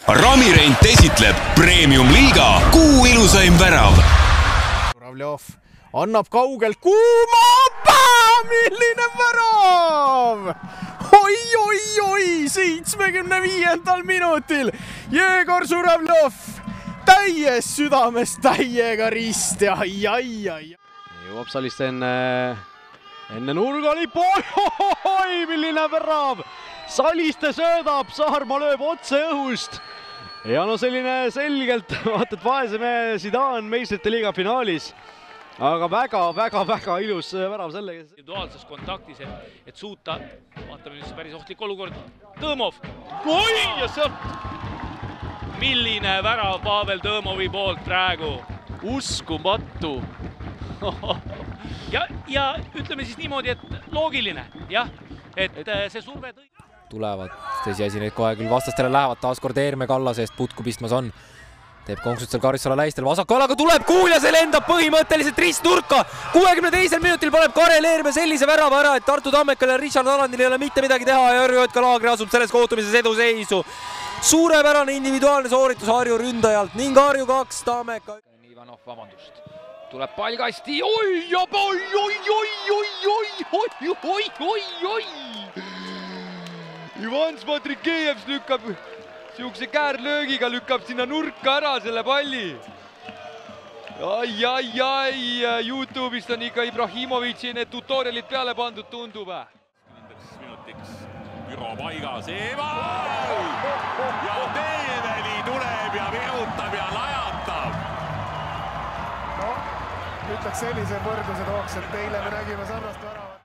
Ramirent esitleb Premium-liiga kuu ilusaim värav. Žuravljov annab kaugelt kuuma, milline värav! Oi, 75. minutil Jegor Žuravljov täies südamest täiega rist ja ai. Jõuab Saliste enne nurgalipu, milline värav! Saliste söödab, Saarma lööb otse õhust. Ja no selline selgelt, vaata, et vaese mehe Zidane meistrite liiga finaalis. Aga väga ilus värav sellega. Individuaalses kontaktis, et suuta, vaatame nüüd päris ohtlik olukord. Tõõmov, oi ja sealt! Milline värav Pavel Tõõmovi poolt praegu. Uskumatu. Ja ütleme siis niimoodi, et loogiline, jah, et see surve tõi. Tulevad, tõsiasi neid kohe küll vastastele lähevad, taas kord Eerme Kallase eest putku pistmas on. Teeb konksut seal Karissalu lähistel, vasaku jalaga tuleb kuul ja see lendab põhimõtteliselt ristnurka. 62. minutil paneb Karel Eerme sellise värava ära, et Tartu Tammekal ja Richard Alandil ei ole mitte midagi teha ja Jõtka Laagri asub selles kohtumises eduseisu. Suurepärane individuaalne sooritus Harju ründajalt ning Harju 2 Tammeka. Ivanov, vabandust. Tuleb pallkasti, Ivan Smatrikejevs lükkab siukse käärlöögiga, lükkab sinna nurka ära selle palli. Ai, YouTube'ist on ikka Ibrahimovitši need tutorialid peale pandud, tundub. 10 minutiks Püro paigas, Eeval! Ja Teeveli tuleb ja virutab ja lajatab. No, ütleks sellise võrdluse tooks, et eile me nägime sarnast väravat.